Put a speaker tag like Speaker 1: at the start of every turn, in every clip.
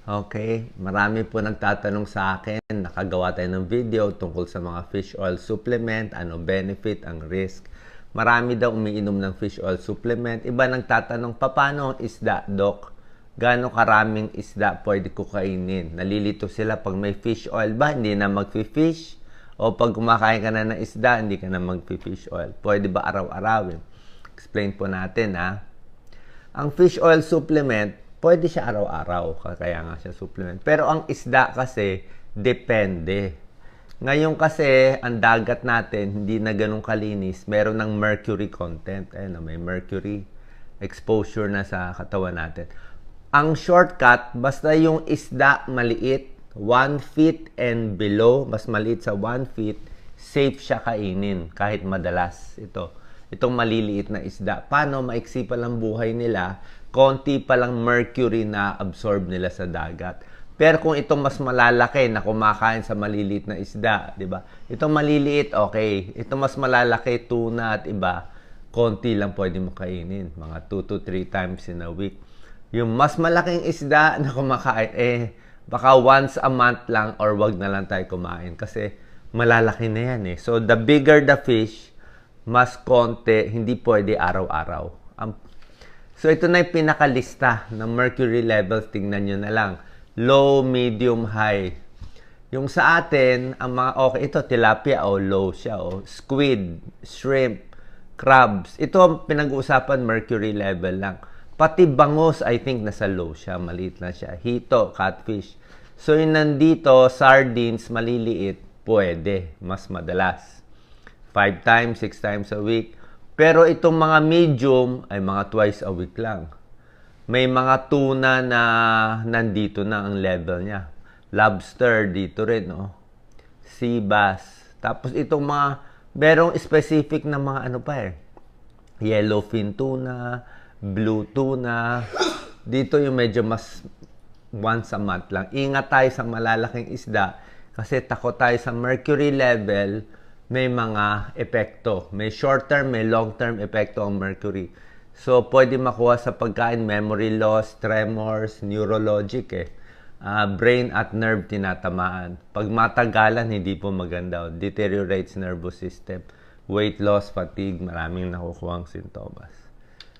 Speaker 1: Okay, marami po nagtatanong sa akin, nakagawa tayo ng video tungkol sa mga fish oil supplement, ano benefit, ang risk. Marami daw umiinom ng fish oil supplement. Iba nagtatanong, paano ang isda, Doc? Gaano karaming isda pwede ko kainin? Nalilito sila pag may fish oil ba, hindi na mag-fish? O pag kumakain ka na ng isda, hindi ka na mag-fish oil? Pwede ba araw-arawin? Explain po natin, ha? Ang fish oil supplement, pwede siya araw-araw, kaya nga siya supplement. Pero ang isda kasi, depende. Ngayon kasi, ang dagat natin, hindi na ganun kalinis. Meron ng mercury content. Ayun, may mercury exposure na sa katawan natin. Ang shortcut, basta yung isda maliit, 1 feet and below, mas maliit sa 1 feet, safe siya kainin kahit madalas. Itong maliliit na isda. Paano? Maiksi pa lang buhay nila, konti pa lang mercury na absorb nila sa dagat. Pero kung itong mas malalaki na kumakain sa maliliit na isda, di ba? Itong maliliit, okay. Itong mas malalaki, tuna at iba, konti lang pwede mo kainin. Mga 2 to 3 times in a week. Yung mas malaking isda na kumakain, baka once a month lang or wag na lang tayo kumain. Kasi malalaki na yan eh. So, the bigger the fish, mas konti, hindi pwede araw-araw. So, ito na yung pinakalista ng mercury levels. Tingnan nyo na lang. Low, medium, high. Yung sa atin, ang mga okay, ito tilapia, low siya. Squid, shrimp, crabs. Ito ang pinag-uusapan, mercury level lang. Pati bangus, I think, nasa low siya. Maliit na siya. Hito, catfish. So, yung nandito, sardines, maliliit, pwede. Mas madalas. 5 times, 6 times a week. Pero itong mga medium ay mga twice a week lang. May mga tuna na nandito na ang level niya. Lobster dito rin, no? Sea bass. Tapos itong mga, merong specific na mga ano pa eh. Yellowfin tuna, blue tuna. Dito yung medyo mas once a month lang. Ingat tayo sa malalaking isda kasi takot tayo sa mercury level. May mga epekto. May short-term, may long-term epekto ang mercury. So, pwede makuha sa pagkain, memory loss, tremors, neurologic brain at nerve tinatamaan. Pag matagalan, hindi po maganda. Deteriorates nervous system. Weight loss, fatigue, maraming nakukuhang sintomas.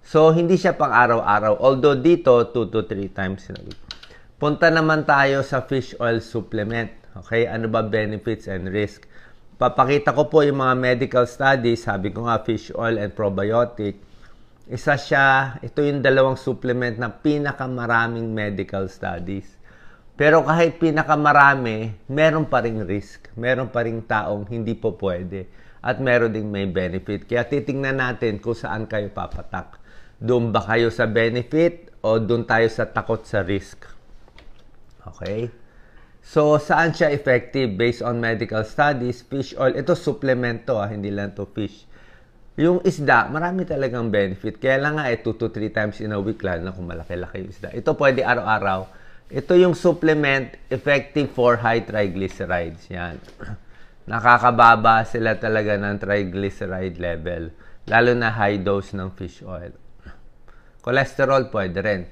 Speaker 1: So, hindi siya pang araw-araw. Although dito, 2 to 3 times in a week. Punta naman tayo sa fish oil supplement. Okay? Ano ba benefits and risk? Papakita ko po yung mga medical studies. Sabi ko nga, fish oil and probiotic. Isa siya, ito yung dalawang supplement na pinakamaraming medical studies. Pero kahit pinakamarami, meron pa ring risk. Meron pa ring taong hindi po pwede. At meron ding may benefit. Kaya titingnan natin kung saan kayo papatak. Doon ba kayo sa benefit o doon tayo sa takot sa risk? Okay? So, saan siya effective? Based on medical studies, fish oil, ito supplement to, hindi lang to fish. Yung isda, marami talagang benefit. Kaya lang nga, 2 to 3 times in a week lang na kung malaki-laki yung isda. Ito pwede araw-araw. Ito yung supplement, effective for high triglycerides. Yan. Nakakababa sila talaga ng triglyceride level. Lalo na high dose ng fish oil. Cholesterol pwede rin.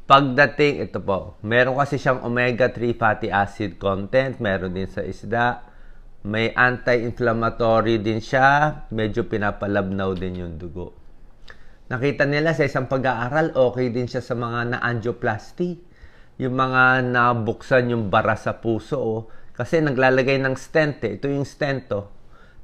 Speaker 1: Pagdating, ito po, meron kasi siyang omega-3 fatty acid content, meron din sa isda. May anti-inflammatory din siya, medyo pinapalabnaw din yung dugo. Nakita nila sa isang pag-aaral, okay din siya sa mga na-angioplasty. Yung mga nabuksan yung bara sa puso, kasi naglalagay ng stent Ito yung stent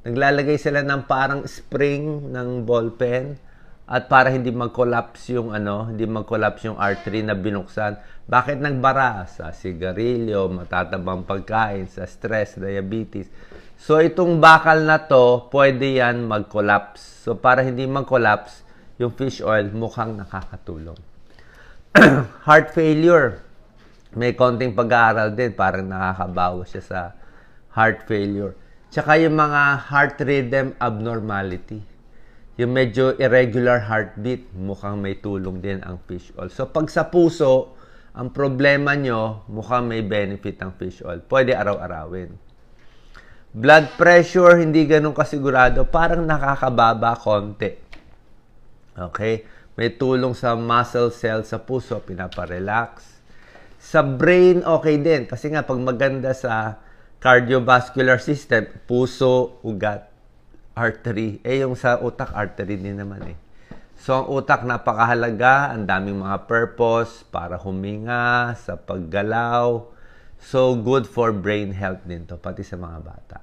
Speaker 1: Naglalagay sila ng parang spring ng ballpen. At para hindi mag-collapse yung hindi mag-collapse yung artery na binuksan. Bakit nagbara? Sa sigarilyo, matatabang pagkain, sa stress, diabetes. So itong bakal na to, pwede yan mag-collapse. So para hindi mag-collapse, yung fish oil mukhang nakakatulong. Heart failure. May konting pag-aaral din, parang nakakabawas siya sa heart failure. Tsaka yung mga heart rhythm abnormality. Yung medyo irregular heartbeat, mukhang may tulong din ang fish oil. So, pag sa puso, ang problema nyo, mukhang may benefit ang fish oil. Pwede araw-arawin. Blood pressure, hindi ganun kasigurado. Parang nakakababa konti. Okay? May tulong sa muscle cells sa puso, pinaparelax. Sa brain, okay din. Kasi nga, pag maganda sa cardiovascular system, puso, ugat, artery. Yung sa utak, artery din naman eh. So, ang utak napakahalaga. Ang daming mga purpose para huminga, sa paggalaw. So, good for brain health din to, pati sa mga bata.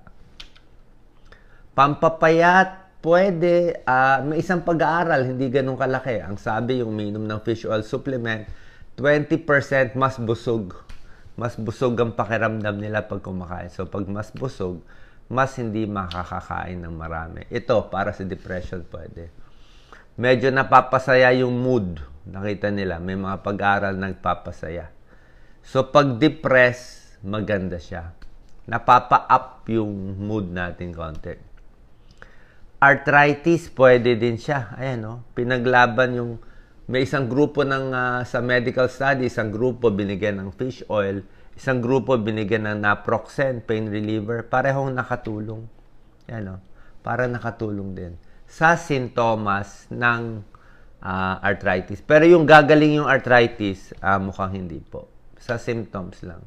Speaker 1: Pampapayat, pwede. May isang pag-aaral, hindi ganun kalaki. Ang sabi, yung uminom ng fish oil supplement, 20% mas busog. Mas busog ang pakiramdam nila pag kumakain. So, pag mas busog, mas hindi makakakain ng marami. Ito, para sa depression, pwede. Medyo napapasaya yung mood. Nakita nila, may mga pag-aaral nagpapasaya. So, pag depress, maganda siya. Napapa-up yung mood natin konti. Arthritis, pwede din siya. Ayan, no? Pinaglaban yung... May isang grupo sa medical study, isang grupo binigyan ng fish oil, isang grupo binigyan ng naproxen, pain reliever, parehong nakatulong. Yan, no? Para nakatulong din sa sintomas ng arthritis. Pero yung gagaling yung arthritis, mukhang hindi po. Sa symptoms lang.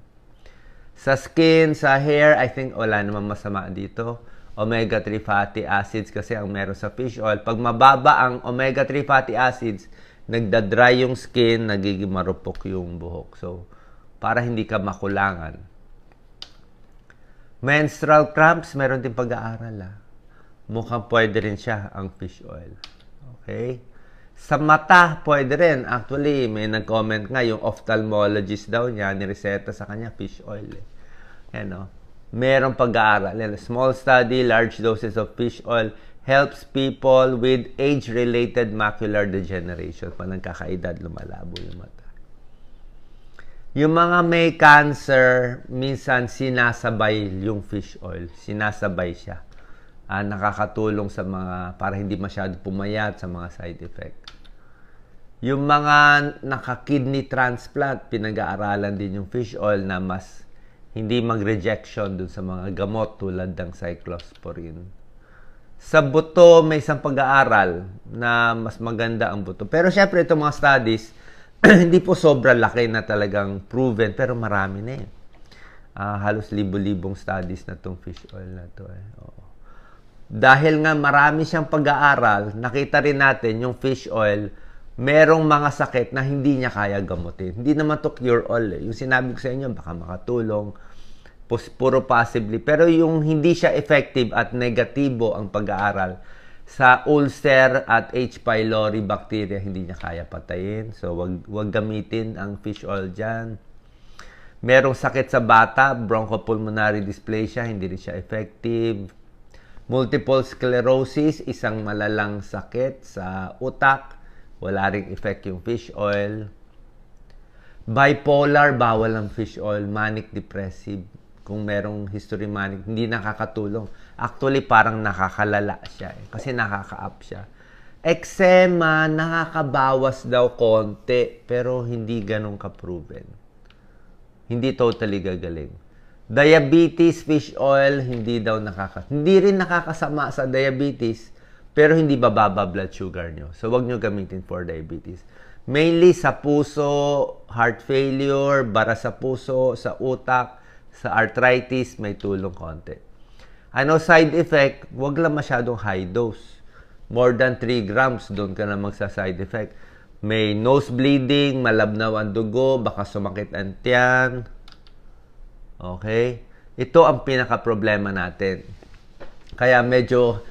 Speaker 1: Sa skin, sa hair, I think wala namang masama dito. Omega-3 fatty acids kasi ang meron sa fish oil. Pag mababa ang omega-3 fatty acids, nagda-dry yung skin, nagiging marupok yung buhok. So, para hindi ka makulangan. Menstrual cramps, meron din pag-aaral. Mukhang pwede rin siya ang fish oil. Okay? Sa mata, pwede rin. Actually, may nag-comment nga, yung ophthalmologist daw niya, nireseta sa kanya, fish oil. Yan, no? Merong pag-aaral. Small study, large doses of fish oil helps people with age-related macular degeneration. Pag nagkakaedad, lumalabo yung mata. Yung mga may cancer, minsan sinasabay yung fish oil. Sinasabay siya. Nakakatulong sa mga, para hindi masyado pumayat sa mga side effect. Yung mga naka-kidney transplant, pinag-aaralan din yung fish oil na mas hindi mag-rejection dun sa mga gamot tulad ng cyclosporine. Sa buto, may isang pag-aaral na mas maganda ang buto. Pero syempre, itong mga studies, hindi po sobrang laki na talagang proven, pero marami na eh. Halos libo-libong studies na itong fish oil na ito eh. Oo. Dahil nga marami siyang pag-aaral, nakita rin natin yung fish oil, merong mga sakit na hindi niya kaya gamutin. Hindi naman to cure all eh. Yung sinabi ko sa inyo, baka makatulong. Puro possibly. Pero yung hindi siya effective at negatibo ang pag-aaral sa ulcer at H. pylori bacteria, hindi niya kaya patayin. So, wag gamitin ang fish oil dyan. Merong sakit sa bata, bronchopulmonary dysplasia, hindi rin siya effective. Multiple sclerosis, isang malalang sakit sa utak, wala ring effect yung fish oil. Bipolar, bawal ang fish oil. Manic depressive, kung merong history manic, hindi nakakatulong. Actually, parang nakakalala siya eh, kasi nakaka-up siya. Eczema, nakakabawas daw konti, pero hindi ganun ka-proven. Hindi totally gagaling. Diabetes, fish oil, hindi rin nakakasama sa diabetes, pero hindi bababa blood sugar nyo. So, wag nyo gamitin for diabetes. Mainly sa puso, heart failure, bara sa puso, sa utak, sa arthritis, may tulong konti. Side effect, wag lang masyadong high dose. More than 3 grams, doon ka na magsa-side effect. May nose bleeding, malabnaw ang dugo, baka sumakit ang tiyan. Okay? Ito ang pinaka-problema natin. Kaya medyo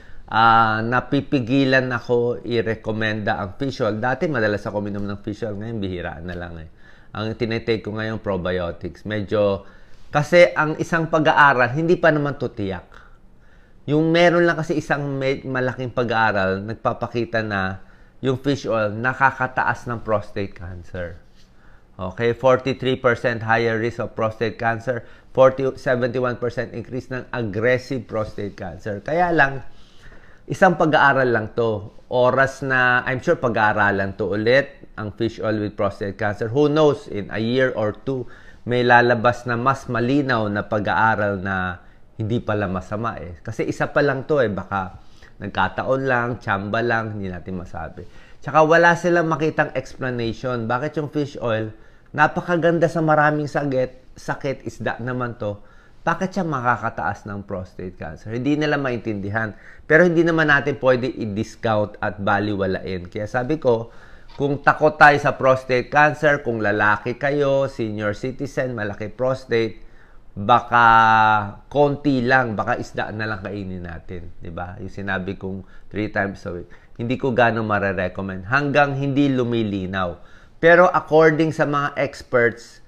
Speaker 1: napipigilan ako i-recommenda ang fish oil. Dati madalas ako minom ng fish oil, ngayon bihiraan na lang eh. Ang tinitake ko ngayon probiotics. Medyo kasi ang isang pag-aaral, hindi pa naman to tiyak. Yung meron lang kasi isang malaking pag-aaral, nagpapakita na yung fish oil nakakataas ng prostate cancer. Okay, 43% higher risk of prostate cancer, 71% increase ng aggressive prostate cancer. Kaya lang, isang pag-aaral lang to. Oras na, I'm sure pag-aaralan to ulit, ang fish oil with prostate cancer. Who knows, in a year or 2, may lalabas na mas malinaw na pag-aaral na hindi pala masama eh. Kasi isa pa lang to eh, baka nagkataon lang, tsamba lang, hindi natin masabi. Tsaka wala silang makitang explanation. Bakit yung fish oil Napakaganda sa maraming sakit, isda naman to. Bakit siya makakataas ng prostate cancer? Hindi nila maintindihan. Pero hindi naman natin pwede i-discount at baliwalain. Kaya sabi ko, kung takot tayo sa prostate cancer, kung lalaki kayo, senior citizen, malaki prostate, baka konti lang, baka isda na lang kainin natin. Diba? Yung sinabi kong 3 times a week. Hindi ko gano'ng marirecommend hanggang hindi lumilinaw. Pero according sa mga experts,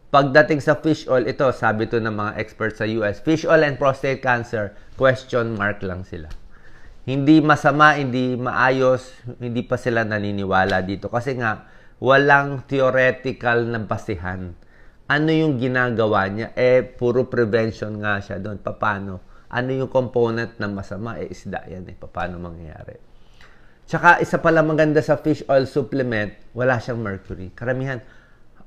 Speaker 1: pagdating sa fish oil, ito, sabi to ng mga experts sa US, fish oil and prostate cancer, question mark lang sila. Hindi masama, hindi maayos, hindi pa sila naniniwala dito. Kasi nga, walang theoretical na basihan. Ano yung ginagawa niya? Puro prevention nga siya doon. Paano? Ano yung component na masama? Isda yan. Paano mangyayari? Tsaka, isa pala maganda sa fish oil supplement, wala siyang mercury. Karamihan,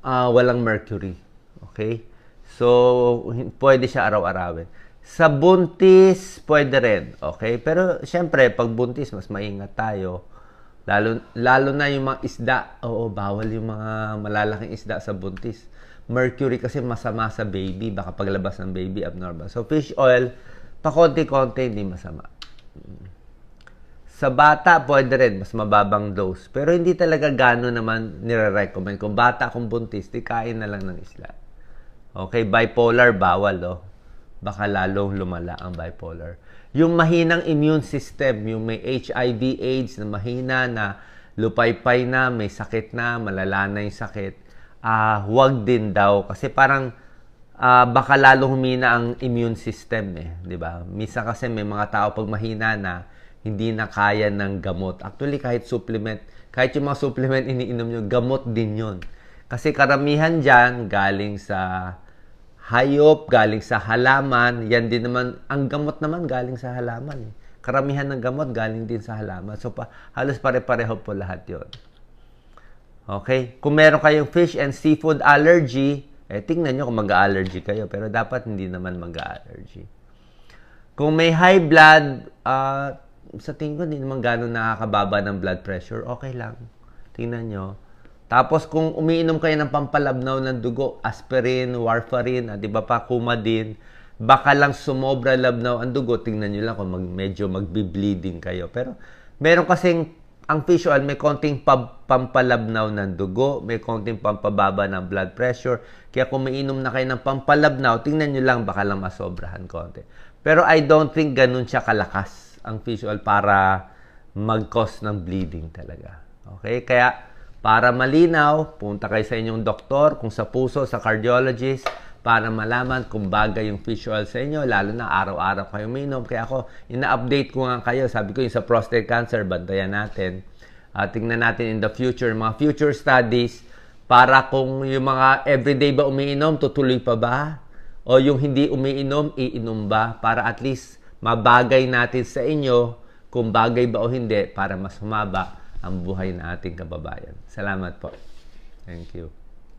Speaker 1: walang mercury. Okay? So, pwede siya araw-arawin. Sa buntis, pwede rin. Okay? Pero, syempre, pag buntis, mas maingat tayo. Lalo na yung mga isda. Oo, bawal yung mga malalaking isda sa buntis. Mercury kasi masama sa baby. Baka paglabas ng baby, abnormal. So, fish oil, pakonti-konti, hindi masama. Sa bata, pwede rin. Mas mababang dose. Pero hindi talaga gano'n naman nire-recommend. Kung bata, kung buntis, di kain na lang ng isla. Okay, bipolar, bawal, oh. Baka lalong lumala ang bipolar. Yung mahinang immune system, yung may HIV, AIDS na mahina na, lupaypay na, may sakit na, malala na yung sakit, huwag din daw. Kasi parang baka lalong humina ang immune system, di ba? Misa kasi may mga tao pag mahina na, hindi na kaya ng gamot. Actually, kahit supplement, kahit yung mga supplement iniinom nyo, gamot din yun. Kasi karamihan dyan, galing sa hayop, galing sa halaman, yan din naman, ang gamot naman galing sa halaman. Karamihan ng gamot galing din sa halaman. So, halos pare-pareho po lahat yon. Okay? Kung meron kayong fish and seafood allergy, tingnan nyo kung mag-allergy kayo. Pero dapat hindi naman mag-allergy. Kung may high blood, sa tingin ko, hindi naman gano'n nakakababa ng blood pressure. Okay lang. Tingnan nyo. Tapos, kung umiinom kayo ng pampalabnaw ng dugo, aspirin, warfarin, di ba pa, Coumadin, baka lang sumobra labnaw ang dugo. Tingnan nyo lang kung medyo magbi-bleeding kayo. Pero, meron kasing, ang fish oil, may konting pampalabnaw ng dugo, may konting pampababa ng blood pressure. Kaya kung umiinom na kayo ng pampalabnaw, tingnan nyo lang, baka lang masobrahan konti. Pero I don't think ganun siya kalakas ang fish oil para mag-cause ng bleeding talaga. Okay? Kaya, para malinaw, punta kayo sa inyong doktor, kung sa puso, sa cardiologist, para malaman kung bagay yung fish oil sa inyo, lalo na araw-araw kayo minom. Kaya ako, ina-update ko nga kayo. Sabi ko yung sa prostate cancer, bantayan natin. Tingnan natin in the future, mga future studies, para kung yung mga everyday ba umiinom, tutuloy pa ba? O yung hindi umiinom, iinom ba? Para at least mabagay natin sa inyo kung bagay ba o hindi para mas humaba ang buhay na ating kababayan. Salamat po. Thank you.